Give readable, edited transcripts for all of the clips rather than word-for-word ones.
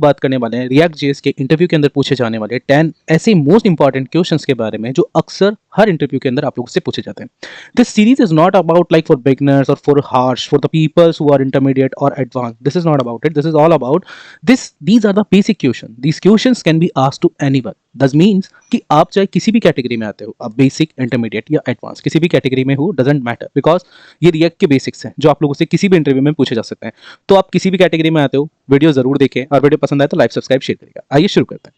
बात करने वाले हैं रिएक्ट जेएस के इंटरव्यू के अंदर पूछे जाने वाले 10 ऐसे मोस्ट इंपॉर्टेंट क्वेश्चंस के बारे में जो अक्सर हर इंटरव्यू के अंदर आप लोगों से पूछे जाते हैं। This series is not about like for beginners और for harsh for the peoples who are intermediate और advance. This is not about it, this is all about this these are the basic question. These questions can be asked to anyone. This means कि आप चाहे किसी भी category में आते हो, आप बेसिक, इंटरमीडिएट या एडवांस, किसी भी कैटेगरी में हो, डजेंट मैटर, बिकॉज ये रिएक्ट के बेसिक्स हैं जो आप लोगों से किसी भी इंटरव्यू में पूछे जा सकते हैं। तो आप किसी भी कैटेगरी में आते हो, वीडियो जरूर देखें और वीडियो पसंद आए तो लाइक सब्सक्राइब शेयर करिएगा। आइए शुरू करते हैं।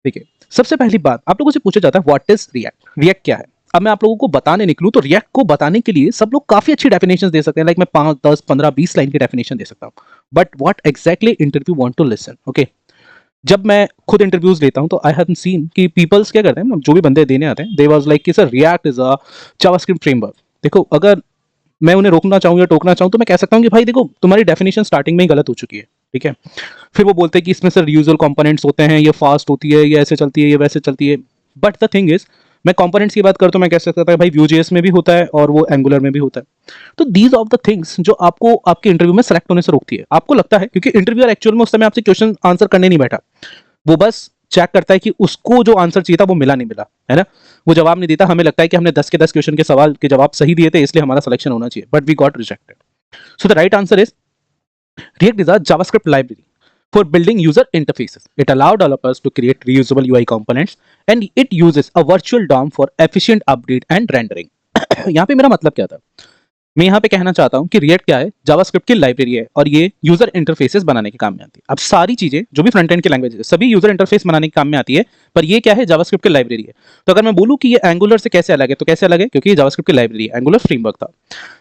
देखिए, सबसे पहली बात आप लोगों से पूछा जाता है व्हाट इज रिएक्ट। रिएक्ट क्या है? अब मैं आप लोगों को बताने निकलूं तो रिएक्ट को बताने के लिए सब लोग काफी अच्छी डेफिनेशन दे सकते हैं, लाइक मैं 5 10 15 20 लाइन की डेफिनेशन दे सकता हूं, but what exactly interview want to listen. Okay, जब मैं खुद इंटरव्यूज लेता हूं तो आई हैव सीन कि पीपल्स क्या करते हैं, जो भी बंदे देने आते हैं, दे वाज लाइक कि sir React is a JavaScript framework. देखो, अगर मैं उन्हें रोकना चाहूँ या टोकना चाहूँ तो मैं कह सकता हूँ कि भाई देखो, तुम्हारी डेफिनेशन स्टार्टिंग में ही गलत हो चुकी है। ठीक है, फिर वो बोलते हैं कि इसमें सर रीयूजल कंपोनेंट्स होते हैं, ये फास्ट होती है, ये ऐसे चलती है, ये वैसे चलती है। बट द थिंग इज, मैं कंपोनेंट्स की बात करता हूँ, मैं कह सकता था भाई Vue.js में भी होता है और वो एंगुलर में भी होता है। तो दीज ऑफ द थिंग्स जो आपको आपके इंटरव्यू में सेलेक्ट होने से रोकती है। आपको लगता है क्योंकि इंटरव्यूअर एक्चुअल में उस समय आपसे क्वेश्चन आंसर करने नहीं बैठा, वो बस चेक करता है कि उसको जो आंसर चाहिए था वो मिला नहीं मिला, है ना, वो जवाब नहीं देता। हमें लगता है कि हमने 10 के 10 क्वेश्चन के सवाल के जवाब सही दिए थे, इसलिए हमारा सिलेक्शन होना चाहिए, but we got rejected. So the right answer is React is a JavaScript library for building user interfaces. It allows developers to create reusable UI components and it uses a virtual DOM for efficient update and rendering. यहाँ पे मेरा मतलब क्या था? मैं यहाँ पे कहना चाहता हूँ कि React क्या है? JavaScript की लाइब्रेरी है और ये यूजर इंटरफेसेस बनाने के काम में आती है। अब सारी चीजें जो भी फ्रंट एंड की लैंग्वेज है, सभी यूजर इंटरफेस बनाने के काम में आती है, पर ये क्या है? JavaScript की लाइब्रेरी है। तो अगर मैं बोलूँ कि ये एंगुलर से कैसे अलग है, तो कैसे अलग है? क्योंकि ये JavaScript की लाइब्रेरी है, एंगुलर फ्रेमवर्क था।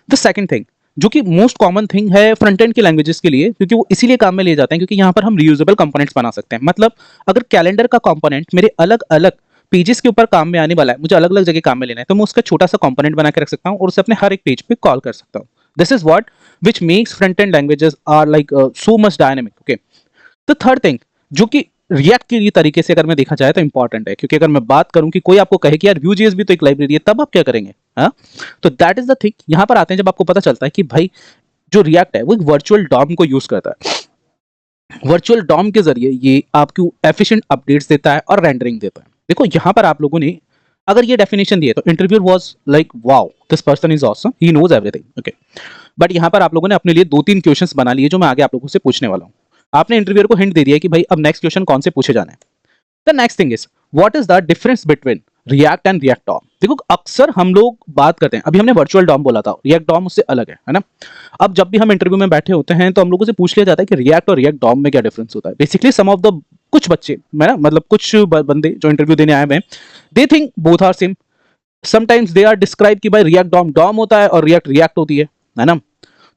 द सेकंड थिंग, जो कि मोस्ट कॉमन थिंग है फ्रंट एंड के लैंग्वेजेस के लिए, क्योंकि वो इसीलिए काम में लिए जाते हैं क्योंकि यहाँ पर हम रियूजेबल कंपोनेंट्स बना सकते हैं। मतलब अगर कैलेंडर का कंपोनेंट मेरे अलग अलग पेजेस के ऊपर काम में आने वाला है, मुझे अलग अलग जगह काम में लेना है, तो मैं उसका छोटा सा कंपोनेंट बना के रख सकता हूँ और उसे अपने हर एक पेज पे कॉल कर सकता हूँ। This is what which makes front end languages are like so much dynamic. Okay, the third thing जो कि रिएक्ट के लिए तरीके से अगर मैं देखा जाए तो इंपॉर्टेंट है, क्योंकि अगर मैं बात करूं कि कोई आपको कहे कि यार Vue.js भी तो एक लाइब्रेरी है, तब आप क्या करेंगे? हाँ, तो दैट इज द थिंग। यहां पर आते हैं जब आपको पता चलता है कि भाई जो रिएक्ट है वो एक वर्चुअल डॉम को यूज करता है। वर्चुअल डॉम के जरिए ये आपको एफिशिएंट अपडेट्स देता है और रेंडरिंग देता है। देखो, यहां पर आप लोगों ने अगर ये डेफिनेशन दी है तो interviewer was like wow, this person is awesome, he knows everything. Okay, but यहां पर आप लोगों ने अपने लिए 2-3 क्वेश्चंस बना लिए जो मैं आगे आप लोगों से पूछने वाला हूं। आपने इंटरव्यूअर को हिंट दे दिया कि भाई अब नेक्स्ट क्वेश्चन कौन से पूछे जाने हैं। The next thing is what is the difference between React and React DOM. देखो, अक्सर हम लोग बात करते हैं, अभी हमने वर्चुअल डॉम बोला था, रिएक्ट डॉम उससे अलग है ना। अब जब भी हम इंटरव्यू में बैठे होते हैं तो हम लोगों से पूछ लिया जाता है कि रिएक्ट और रिएक्ट डॉम में क्या डिफरेंस होता है। बेसिकली सम ऑफ द कुछ बच्चे, मैं ना मतलब कुछ बंदे जो इंटरव्यू देने आए हुए हैं, they think both are same. Sometimes they are describe कि भाई रिएक्ट डॉम डॉम होता है और रिएक्ट रिएक्ट होती है ना।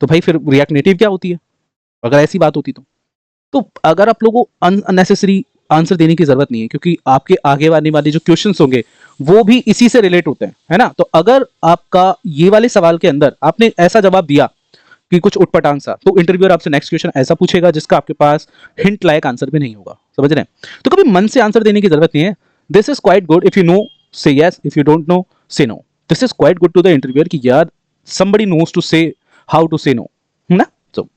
तो भाई फिर रिएक्ट नेटिव क्या होती है अगर ऐसी बात होती तो अगर आप लोगों को अननेसेसरी आंसर देने की जरूरत नहीं है, क्योंकि आपके आगे आने वाले जो क्वेश्चंस होंगे वो भी इसी से रिलेट होते हैं, है ना। तो अगर आपका ये वाले सवाल के अंदर आपने ऐसा जवाब दिया कि कुछ उटपट आंसर, तो इंटरव्यूअर आपसे नेक्स्ट क्वेश्चन ऐसा पूछेगा जिसका आपके पास हिंट लायक आंसर भी नहीं होगा। समझ रहे हैं? तो कभी मन से आंसर देने की जरूरत नहीं है। This is quite good, if you know say yes, if you don't know say no. This is quite good to the interviewer कि यार somebody knows to say how to say no, है ना। So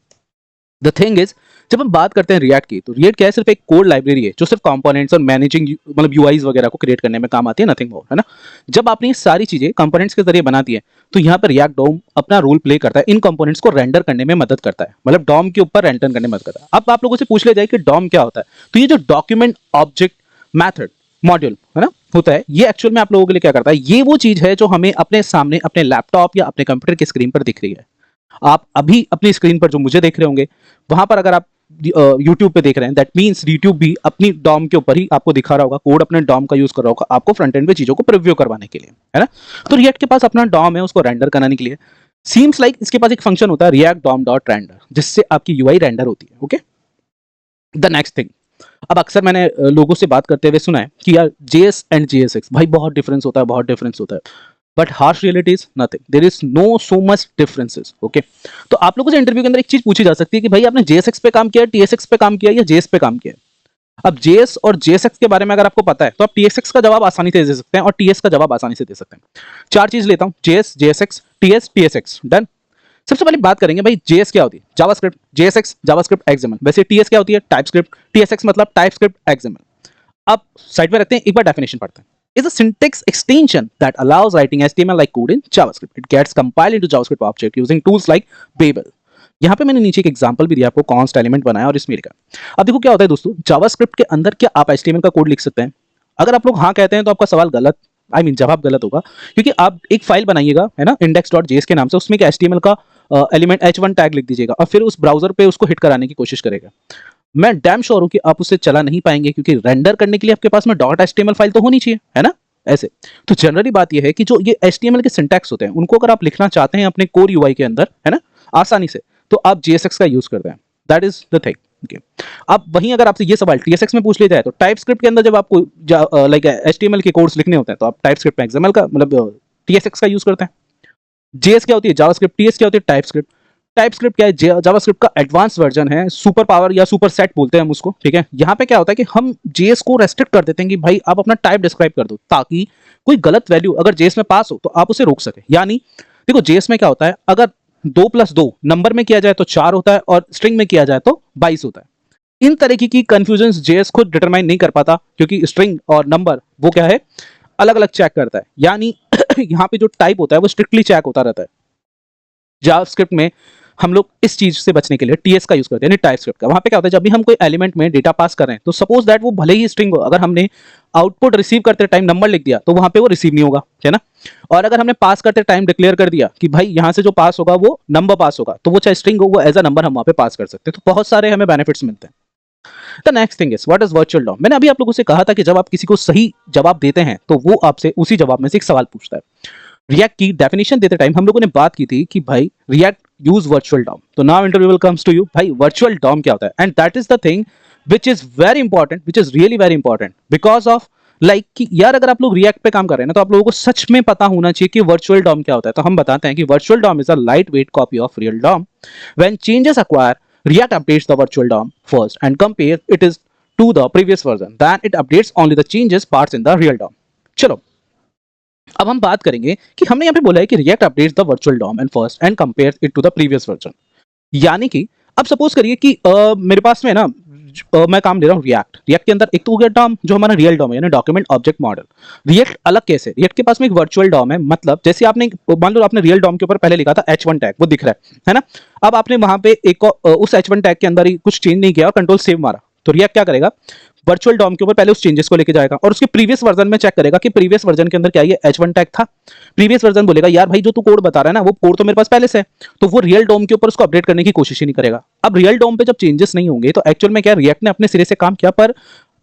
the thing is, जब हम बात करते हैं react की, तो रिएक्ट क्या है? सिर्फ एक कोड लाइब्रेरी है जो सिर्फ कंपोनेंट्स और मैनेजिंग मतलब यूआईज वगैरह को क्रिएट करने में काम आती है, नथिंग मोर, है ना। जब आपने ये सारी चीजें कंपोनेंट्स के जरिए बना दी है, तो यहाँ पर रिएक्ट डॉम अपना रोल प्ले करता है, इन कंपोनेंट्स को रेंडर करने में मदद करता है, मतलब डॉम के ऊपर रेंडर करने में मदद करता है। अब आप लोगों से पूछ लिया जाए कि डॉम क्या होता है, तो ये जो डॉक्यूमेंट ऑब्जेक्ट मैथड मॉड्यूल है ना होता है, ये एक्चुअल में आप लोगों के लिए क्या करता है? ये वो चीज है जो हमें अपने सामने अपने लैपटॉप या अपने कंप्यूटर की स्क्रीन पर दिख रही है। आप अभी अपनी स्क्रीन पर जो मुझे देख रहे होंगे, वहां पर अगर आप यूट्यूब पे देख रहे हैं, दैट मींस यूट्यूब भी अपनी डॉम के ऊपर ही आपको दिखा रहा होगा, कोड अपने डॉम का यूज कर रहा होगा आपको फ्रंट एंड पे चीजों को प्रीव्यू करवाने के लिए, है ना। तो रिएक्ट के पास अपना डॉम है, उसको रेंडर कराने के लिए सीम्स लाइक इसके पास एक फंक्शन होता है रिएक्ट डॉम डॉट रेंडर, जिससे आपकी यूआई रेंडर होती है। ओके, द नेक्स्ट थिंग, अब अक्सर मैंने लोगों से बात करते हुए सुना है कि यार जेएस एंड जेएसएक्स भाई बहुत डिफरेंस होता है, बहुत डिफरेंस होता है, but harsh reality is nothing, there is no so much differences. Okay, तो आप लोगों से इंटरव्यू के अंदर एक चीज पूछी जा सकती है कि भाई आपने जेएसएक्स पे काम किया, टीएसएक्स पे काम किया या जेएस पे काम किया। अब जेएस और जेएसएक्स के बारे में अगर आपको पता है तो आप टीएसएक्स का जवाब आसानी से दे सकते हैं और टीएस का जवाब आसानी से दे सकते हैं। चार चीज लेता हूं, जेएस, जेएसएक्स, टीएस, टीएसएक्स, डन। सबसे पहले बात करेंगे भाई JS क्या होती है, जावास्क्रिप्ट, JSX जावास्क्रिप्ट XML। वैसे TS क्या होती है, टाइपस्क्रिप्ट, TSX मतलब टाइपस्क्रिप्ट XML। अब साइड पे रखते हैं, एक बार डेफिनेशन पढ़ते हैं। Is a syntax extension that allows writing HTML like code in JavaScript. It gets compiled into JavaScript object using tools like Babel. यहाँ पे मैंने नीचे एक एग्जांपल भी दिया आपको, कॉन्स्ट एलिमेंट बनाया और इसमें लिखा। अब देखो क्या होता है दोस्तों, जावास्क्रिप्ट के अंदर क्या आप HTML का कोड लिख सकते हैं? अगर आप लोग हाँ कहते हैं तो आपका सवाल गलत, जवाब गलत होगा, क्योंकि आप एक फाइल बनाइएगा है ना index.js के नाम से, उसमें एक HTML का एलिमेंट H1 टैग लिख दीजिएगा और फिर उस ब्राउजर पे उसको हिट कराने की कोशिश करेगा। मैं डैम श्योर हूं कि आप उससे चला नहीं पाएंगे, क्योंकि रेंडर करने के लिए आपके पास में .html फाइल तो होनी चाहिए, है ना? ऐसे तो जनरली बात यह है कि जो ये HTML के सिंटैक्स होते हैं उनको अगर आप लिखना चाहते हैं अपने कोर यूआई के अंदर, है ना, आसानी से, तो आप JSX का यूज करते हैं। That is the thing. Okay, अब वहीं अगर आपसे ये सवाल TSX में पूछ लिया जाए तो टाइपस्क्रिप्ट के अंदर जब आपको लाइक HTML के कोड्स लिखने होते हैं तो आप टाइपस्क्रिप्ट में XML का मतलब TSX का यूज करते हैं। JS क्या होती है, जावास्क्रिप्ट। TS क्या होती है, टाइपस्क्रिप्ट। टाइपस्क्रिप्ट क्या है, जावास्क्रिप्ट का एडवांस वर्जन है, सुपर पावर या सुपर सेट बोलते हैं हम उसको, ठीक है। यहाँ पे क्या होता है कि हम JS को रेस्ट्रिक्ट कर देते हैं कि भाई आप अपना टाइप डिस्क्राइब कर दो, ताकि कोई गलत वैल्यू अगर JS में पास हो तो आप उसे रोक सके। यानी देखो JS में क्या होता है, अगर 2+2 नंबर में किया जाए तो 4 होता है और स्ट्रिंग में किया जाए तो 22 होता है। इन तरीके की कंफ्यूजन JS खुद डिटरमाइन नहीं कर पाता, क्योंकि स्ट्रिंग और नंबर वो क्या है, अलग अलग चेक करता है। यानी यहाँ पे जो टाइप होता है वो स्ट्रिक्टली चेक होता रहता है। जावास्क्रिप्ट में हम लोग इस चीज से बचने के लिए TS का यूज करते हैं, यानी टाइपस्क्रिप्ट का। वहां पे क्या होता है, जब भी हम कोई एलिमेंट में डेटा पास कर रहे हैं तो सपोज दैट वो भले ही स्ट्रिंग हो, अगर हमने आउटपुट रिसीव करते टाइम नंबर लिख दिया तो वहां पे वो रिसीव नहीं होगा, है ना। और अगर हमने पास करते टाइम डिक्लेयर कर दिया कि भाई यहाँ से जो पास होगा वो नंबर पास होगा, तो वो चाहे स्ट्रिंग हो, वो एज अ नंबर हम वहां पे पास कर सकते हैं। तो बहुत सारे हमें बेनिफिट्स मिलते हैं। The next thing is what is virtual DOM. मैंने अभी आप लोगों से कहा था कि जब आप किसी को सही जवाब देते हैं तो वो आपसे उसी जवाब में से एक सवाल पूछता है। रिएक्ट की डेफिनेशन देते टाइम हम लोगों ने बात की थी कि भाई रिएक्ट यूज वर्चुअल डॉम। तो now interview will comes to you, भाई वर्चुअल डॉम क्या होता है, and that is the thing which is very important, which is really very important, because of like कि यार अगर आप लोग रिएक्ट पे काम कर रहे हैं ना तो आप लोगों को सच में पता होना चाहिए कि वर्चुअल डॉम क्या होता है। तो हम बताते हैं कि virtual DOM is a light weight copy of real DOM. When changes acquire, React updates the virtual DOM first and compare it is to the previous version. Then it updates only the changes parts in the real DOM. चलो अब हम बात करेंगे कि हमने यहाँ पे बोला है कि React updates the virtual DOM and first and compares it to the previous version. यानी कि अब सपोज करिए कि मेरे पास में ना मैं काम ले रहा हूँ रिएक्ट के अंदर। एक तो हो गया डॉम जो हमारा रियल डॉम है, यानी डॉक्यूमेंट ऑब्जेक्ट मॉडल। रिएक्ट अलग कैसे, रिएक्ट के पास में एक वर्चुअल डॉम है, मतलब जैसे आपने मान लो आपने रियल डॉम के ऊपर पहले लिखा था H1 टैग, वो दिख रहा है ना। अब आपने वहां पे एक उस H1 टैग के अंदर ही कुछ चेंज नहीं किया और कंट्रोल सेव मारा, तो रिएक्ट क्या करेगा, वर्चुअल डॉम के ऊपर पहले उस चेंजेस को लेके जाएगा और उसके प्रीवियस वर्जन में चेक करेगा कि प्रीवियस वर्जन के अंदर क्या ये H1 टैग था। प्रीवियस वर्जन बोलेगा यार भाई जो तू कोड बता रहा है ना वो कोड तो मेरे पास पहले से है, तो वो रियल डॉम के ऊपर उसको अपडेट करने की कोशिश ही नहीं करेगा। अब रियल डॉम पे जब चेंजेस नहीं होंगे तो एक्चुअल में क्या रिएक्ट ने अपने सिरे से काम किया, पर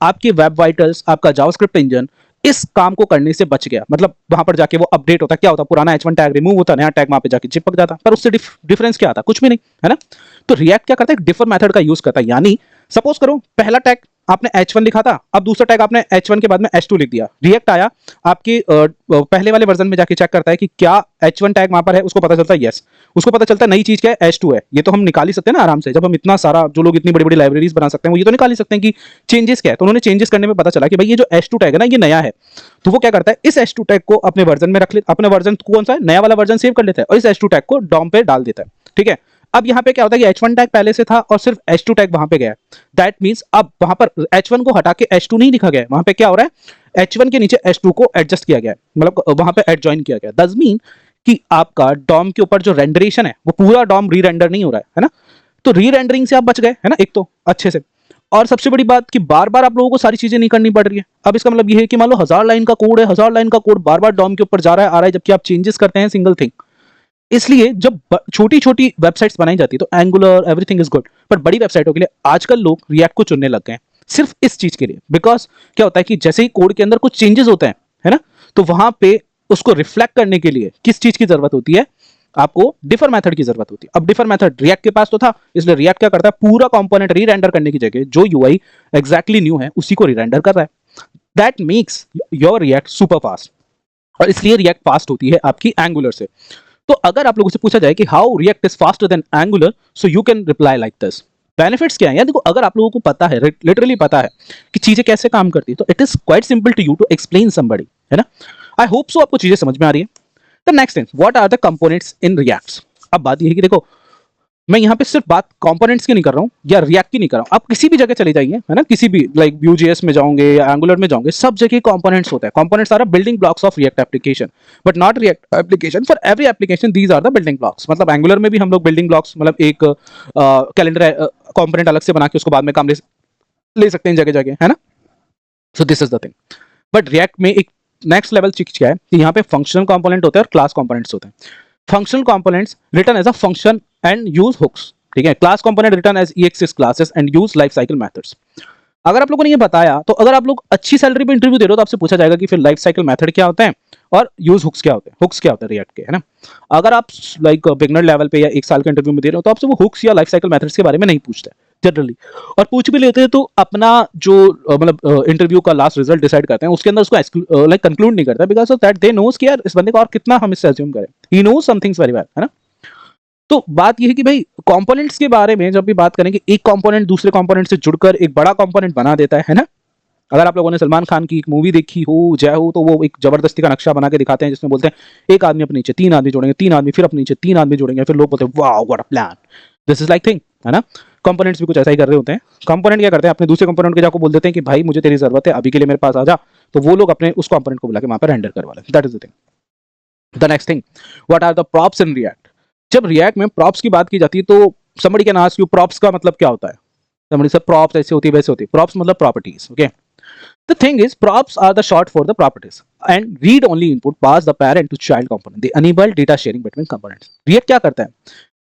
आपके वेब वाइटल्स, आपका जावास्क्रिप्ट इंजन इस काम को करने से बच गया। मतलब वहां पर जाके वो अपडेट होता, क्या होता, पुराना H1 टैग रिमूव होता, नया टैग वहां पे जाके चिपक जाता, पर उससे डिफरेंस क्या आता, कुछ भी नहीं, है ना। तो रिएक्ट क्या करता है, डिफर मेथड का यूज करता है। यानी सपोज करो पहला टैग आपने H1 लिखा था, अब दूसरा टैग आपने H1 के बाद में H2 लिख दिया। रिएक्ट आया आपके पहले वाले वर्जन में जाके चेक करता है कि क्या H1 टैग वहां पर है, उसको पता चलता है यस, उसको पता चलता है नई चीज क्या है, H2 है। ये तो हम निकाल ही सकते हैं ना आराम से, जब हम इतना सारा, जो लोग इतनी बड़ी बड़ी लाइब्रेरीज बना सकते हैं वो ये तो निकाल ही सकते हैं कि चेंजेस क्या है। तो उन्होंने चेंजेस करने में पता चला कि भाई ये जो H2 टैग है ना ये नया है, तो वो क्या करता है इस H2 टैग को अपने वर्जन में रख ले, अपने वर्जन कौन सा है, नया वाला वर्जन सेव कर लेता है और इस H2 टैग को डॉम पे डाल देता है, ठीक है। अब यहाँ पे क्या होता है कि H1 टैग पहले से था और सिर्फ H2 टैग वहां पे गया। दैट मींस अब वहां पर H1 को हटा के H2 नहीं लिखा गया, वहां पे क्या हो रहा है, H1 के नीचे H2 को एडजस्ट किया गया, मतलब वहां पे एडजॉइन किया गया। दैट्स मीन कि आपका डॉम के ऊपर जो रेंडरेशन है वो पूरा डॉम री रेंडर नहीं हो रहा है ना। तो री रेंडरिंग से आप बच गए, है ना, एक तो अच्छे से। और सबसे बड़ी बात कि बार बार आप लोगों को सारी चीजें नहीं करनी पड़ रही है। अब इसका मतलब ये है कि मान लो 1000 लाइन का कोड है, 1000 लाइन का कोड बार बार डॉम के ऊपर जा रहा है आ रहा है, जबकि आप चेंजेस करते हैं सिंगल थिंग। इसलिए जब छोटी छोटी वेबसाइट्स बनाई जाती है तो एंगुलर एवरीथिंग इज गुड, पर बड़ी वेबसाइटों के लिए आजकल लोग रिएक्ट को चुनने लग गए हैं सिर्फ इस चीज के लिए। बिकॉज क्या होता है कि जैसे ही कोड के अंदर कुछ चेंजेस होते हैं, है ना, तो वहां पे उसको रिफ्लेक्ट करने के लिए किस चीज की जरूरत होती है, आपको डिफर मेथड की जरूरत होती है। अब डिफर मेथड रिएक्ट के पास तो था, इसलिए रिएक्ट क्या करता है, पूरा कंपोनेंट री रेंडर करने की जगह जो यूआई एग्जैक्टली न्यू है उसी को री रेंडर कर रहा है। That makes your react super fast, और इसलिए रिएक्ट फास्ट होती है आपकी एंगुलर से। तो अगर आप लोगों से पूछा जाए कि how react is faster than angular, so you can reply like this. Benefits क्या है यार, देखो अगर आप लोगों को पता है, लिटरली पता है कि चीजें कैसे काम करती है, तो it is quite simple to you to explain somebody, है ना। आई होप सो आपको चीजें समझ में आ रही है। The next thing, what are the components in Reacts. अब बात ये है कि देखो, मैं यहाँ पे सिर्फ बात कंपोनेंट्स की नहीं कर रहा हूँ या रिएक्ट की नहीं कर रहा हूँ, आप किसी भी जगह चले जाइए, है ना, किसी भी लाइक Vue.js में जाओगे या एंगुलर में जाओगे, सब जगह कंपोनेंट्स होता है। Components are building blocks of React application, but not React application, for every application these are the building blocks. मतलब एंगुलर में भी हम लोग बिल्डिंग ब्लॉक्स, मतलब एक कैलेंडर कंपोनेंट अलग से बना के उसको बाद में काम ले सकते हैं जगह जगह, है ना। सो this is the thing. But react में एक नेक्स्ट लेवल चीज क्या है कि यहाँ पे फंक्शनल कंपोनेंट होते हैं और क्लास कंपोनेंट्स होते हैं। Functional components return as a function and use hooks, ठीक है। Class component return as EXIS classes and use life cycle methods. अगर आप लोगों ने ये बताया तो अगर आप लोग अच्छी सैलरी पे इंटरव्यू दे रहे हो तो आपसे पूछा जाएगा कि फिर लाइफ साइकिल मेथड क्या होते हैं और यूज हुक्स क्या होते हैं, हुक्स क्या होते हैं रिएक्ट के, है ना। अगर आप लाइक बिगनर लेवल पे या 1 साल के इंटरव्यू में दे रहे हो तो आपसे वो हुक्स या लाइफ साइकिल मेथड्स के बारे में नहीं पूछते जनरली, और पूछ भी लेते हैं तो अपना जो मतलब इंटरव्यू का लास्ट रिजल्ट डिसाइड करते हैं उसके अंदर उसको लाइक कंक्लूड नहीं करता, because of that they knows कि यार इस बंदे को और कितना हम इससे अज्यूम करें, he knows some things very well, है ना। तो बात यह है कि भाई कंपोनेंट्स के बारे में जब भी बात करेंगे, एक कंपोनेंट दूसरे कंपोनेंट से जुड़कर एक बड़ा कंपोनेंट बना देता है ना। अगर आप लोगों ने सलमान खान की एक मूवी देखी हो जय हो, तो वो एक जबरदस्ती का नक्शा बना के दिखाते हैं जिसमें बोलते हैं एक आदमी अपने नीचे 3 आदमी जोड़ेंगे, 3 आदमी फिर अपने नीचे 3 आदमी जोड़ेंगे, फिर लोग बोलते हैं wow what a plan, this is like thing, है ना। कंपोनेंट्स भी कुछ ऐसा ही कर रहे होते हैं। कंपोनेंट क्या करते हैं, अपने दूसरे कंपोनेंट के जाकर बोल देते हैं कि भाई मुझे तेरी जरूरत है, अभी के लिए मेरे पास आ जा, तो वो लोग अपने उस कंपोनेंट को बुला के वहां पर रेंडर करवा लेते हैं। That is the thing. The next thing, what are the props in React. जब रिएक्ट में प्रॉप्स की बात की जाती है तो somebody can ask you props का मतलब क्या होता है। somebody से प्रॉप्स ऐसे होती है वैसे होती है, प्रॉप्स मतलब properties, okay. The thing is, props are the short for the properties, and read-only input pass the parent to child component. They enable data sharing between components. React क्या करता है?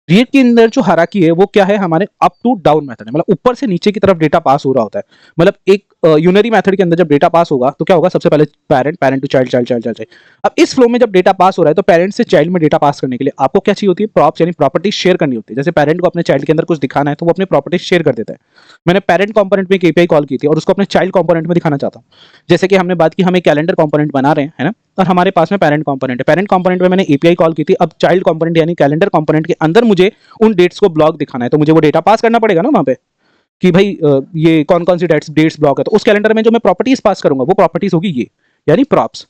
React के अंदर जो हायरार्की है वो क्या है, हमारे अप टू डाउन मेथड है, मतलब ऊपर से नीचे की तरफ डेटा पास हो रहा होता है। मतलब एक यूनरी मेथड के अंदर जब डेटा पास होगा तो क्या होगा, सबसे पहले parent to child, child child child. अब इस फ्लो में जब डेटा पास हो रहा है तो पेरेंट से चाइल्ड में डेटा पास करने के लिए आपको क्या चाहिए होती है, प्रॉप्स यानी प्रॉपर्टीज शेयर करनी होती है। जैसे पेरेंट को अपने चाइल्ड के अंदर कुछ दिखाना है तो वो अपने प्रॉपर्टीज शेयर कर देता है। मैंने पेरेंट कंपोनेंट में एक API कॉल की थी और उसको अपने चाइल्ड कंपोनेंट में दिखाना चाहता हूँ। जैसे कि हमने बात की, हम एक कैलेंडर कंपोनेंट बना रहे हैं, है ना, और हमारे पास में पेरेंट कंपोनेंट है। पेरेंट कंपोनेंट में मैंने API कॉल की थी, अब चाइल्ड कंपोनेंट यानी कैलेंडर कंपोनेंट के अंदर मुझे उन डेट्स को ब्लॉक दिखाना है, तो मुझे वो डेटा पास करना पड़ेगा ना वहां पे कि भाई ये कौन कौन सी डेट्स ब्लॉक है। तो उस कैलेंडर में जो मैं प्रॉपर्टीज पास करूंगा वो प्रॉपर्टीज होगी ये, यानी प्रॉप्स।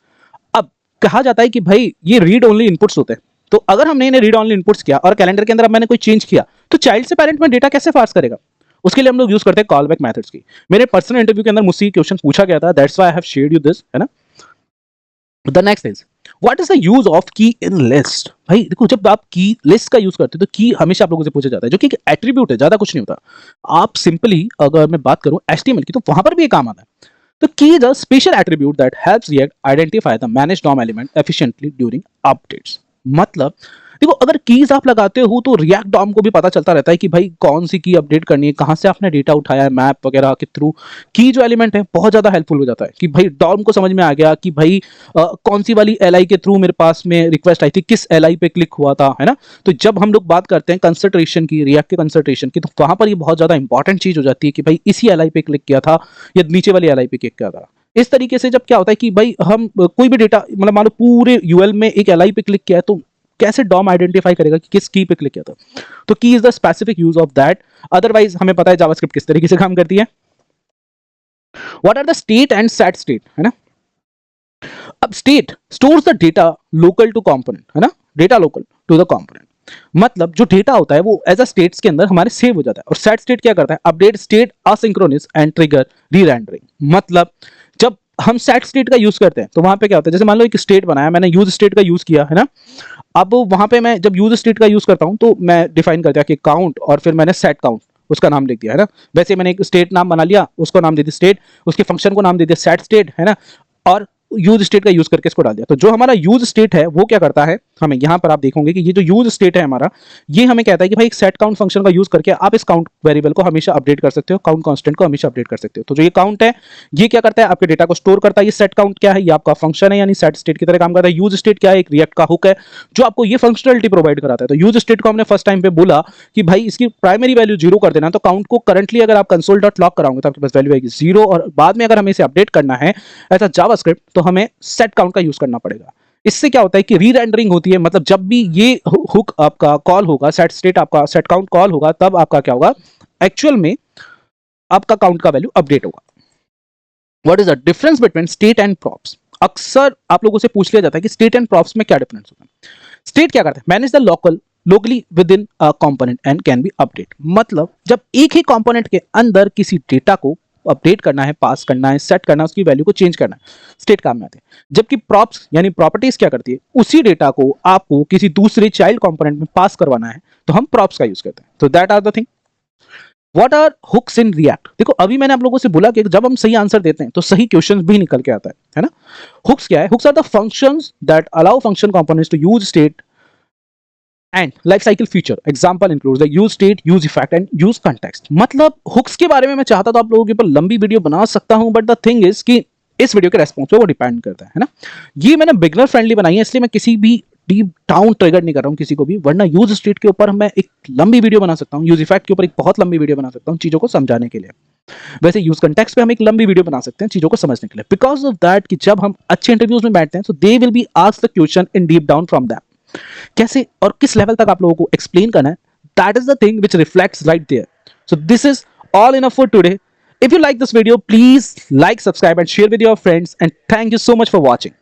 अब कहा जाता है कि भाई ये रीड ओनली इनपुट्स होते हैं, तो अगर हमने इन्हें रीड ओनली इनपुट्स किया और कैलेंडर के अंदर अब मैंने कोई चेंज किया तो चाइल्ड से पेरेंट में डेटा कैसे पास करेगा। उसके लिए हम लोग यूज करते हैं कॉल बैक मेथड्स की। मेरे पर्सनल इंटरव्यू के अंदर मुझसे क्वेश्चन पूछा गया था, that's why I have shared you this, है ना। The next is what is the use of की इन लिस्ट। भाई देखो, जब आप की लिस्ट का यूज करते हो तो की हमेशा आप लोगों से पूछा जाता है, जो कि एक एट्रीब्यूट है, ज्यादा कुछ नहीं होता। आप सिंपली अगर मैं बात करूं HTML की तो वहां पर भी ये काम आता है। तो की is a special attribute that helps react identify the manage DOM element efficiently during updates. मतलब देखो, अगर कीज आप लगाते हो तो रिएक्ट डॉम को भी पता चलता रहता है कि भाई कौन सी की अपडेट करनी है, कहां से आपने डेटा उठाया है, मैप वगैरह के थ्रू। की जो एलिमेंट है बहुत ज्यादा हेल्पफुल हो जाता है कि भाई डॉम को समझ में आ गया कि भाई कौन सी वाली LI के थ्रू मेरे पास में रिक्वेस्ट आई थी, किस LI पे क्लिक हुआ था, है ना। तो जब हम लोग बात करते हैं कंसंट्रेशन की, रिएक्ट के कंसंट्रेशन की, तो वहां पर ये बहुत ज्यादा इंपॉर्टेंट चीज हो जाती है कि भाई इसी LI पे क्लिक किया था या नीचे वाली LI पे क्लिक किया था। इस तरीके से जब क्या होता है कि भाई हम कोई भी डेटा, मतलब मान लो पूरे UL में एक LI पे क्लिक किया है तो कैसे डॉम आइडेंटिफाई करेगा कि किस की पे क्लिक किया था। तो की is the specific use of that. Otherwise हमें पता है जावास्क्रिप्ट किस तरीके से काम करती है। What are the state and set state, है ना। अब state stores the data local to component, है ना, data local to the component. मतलब जो डेटा होता है वो एज अ स्टेट्स के अंदर हमारे सेव हो जाता है। और सेट स्टेट क्या करता है, update state asynchronous and trigger री रेंडरिंग। मतलब जब हम सेट स्टेट का यूज करते हैं तो वहां पे क्या होता है, जैसे मान लो एक स्टेट बनाया, मैंने यूज स्टेट का यूज किया, है ना। अब वहां पे मैं जब यूज स्टेट का यूज करता हूं तो मैं डिफाइन कर दिया कि काउंट, और फिर मैंने सेट काउंट उसका नाम लिख दिया, है ना। वैसे मैंने एक स्टेट नाम बना लिया, उसको नाम दे दिया स्टेट, उसके फंक्शन को नाम दे दिया सेट स्टेट, है ना। और यूज स्टेट का यूज करके इसको डाल दिया। तो जो हमारा यूज स्टेट है वो क्या करता है, हमें यहाँ पर आप देखोगे कि ये जो यूज स्टेट है हमारा, ये हमें कहता है कि भाई एक सेट काउंट फंक्शन का यूज करके आप इस काउंट वेरिएबल को हमेशा अपडेट कर सकते हो, काउंट कांस्टेंट को हमेशा अपडेट कर सकते हो। तो जो ये काउंट है ये क्या करता है, आपके डेटा को स्टोर करता है। ये सेट काउंट क्या है, ये आपका फंक्शन है, यानी सेट स्टेट की तरह काम करता है। यूज स्टेट क्या है, एक रिएक्ट का हुक है जो आपको ये फंक्शनलिटी प्रोवाइड कराता है। तो यूज स्टेट को हमने फर्स्ट टाइम पे बोला कि भाई इसकी प्राइमरी वैल्यू 0 कर देना, तो काउंट को करंटली अगर आप कंसोल डॉट लॉग कराओगे तो आपके पास वैल्यू आएगी 0, और बाद में अगर हमें इसे अपडेट करना है ऐसा जावास्क्रिप्ट तो हमें सेट काउंट का यूज करना पड़ेगा। इससे क्या होता है कि री रेंडरिंग होती है, मतलब जब भी ये हुक आपका कॉल होगा, सेट स्टेट आपका सेट काउंट कॉल होगा, तब आपका क्या होगा, एक्चुअल में आपका काउंट का वैल्यू अपडेट होगा। What is the difference between state and props. अक्सर आप लोगों से पूछ लिया जाता है कि स्टेट एंड प्रॉप्स में क्या डिफरेंस होता है। स्टेट क्या करता है, manage the local locally within a component and can be updated. मतलब जब एक ही component के अंदर किसी डेटा को अपडेट करना है, पास करना है, सेट करना है, उसकी वैल्यू को चेंज करना है, स्टेट काम में आते हैं। जबकि प्रॉप्स यानी प्रॉपर्टीज क्या करती है, उसी डेटा को आपको किसी दूसरे चाइल्ड कंपोनेंट में पास करवाना है, तो हम प्रॉप्स का यूज करते हैं। तो that are the thing. What are hooks in React? देखो अभी मैंने आप लोगों से बोला कि जब हम सही आंसर देते हैं तो सही क्वेश्चन भी निकल के आता है ना। हुक्स क्या है? Hooks are the functions that allow function components to use state and life cycle feature. Example includes the use state, use effect and use context. मतलब हुक्स के बारे में मैं चाहता तो आप लोगों के ऊपर लंबी वीडियो बना सकता हूं, बट द थिंग इज कि इस वीडियो के रेस्पॉन्स पे वो डिपेंड करता है ना। ये मैंने बिगनर फ्रेंडली बनाई है, इसलिए मैं किसी भी डीप डाउन ट्रिगर नहीं कर रहा हूं किसी को भी, वरना यूज स्टेट के ऊपर मैं एक लंबी वीडियो बना सकता हूं, यूज इफेक्ट के ऊपर एक बहुत लंबी वीडियो बना सकता हूं चीजों को समझाने के लिए। वैसे यूज कंटेक्स्ट पे हम एक लंबी वीडियो बना सकते हैं चीजों को समझने के लिए, बिकॉज ऑफ दैट कि जब हम अच्छे इंटरव्यूज में बैठते हैं so they will be asked the question in deep down from that. कैसे और किस लेवल तक आप लोगों को एक्सप्लेन करना है, that is the thing which reflects right there. So this is all enough for today. If you like this video, please like, subscribe and share with your friends, and thank you so much for watching.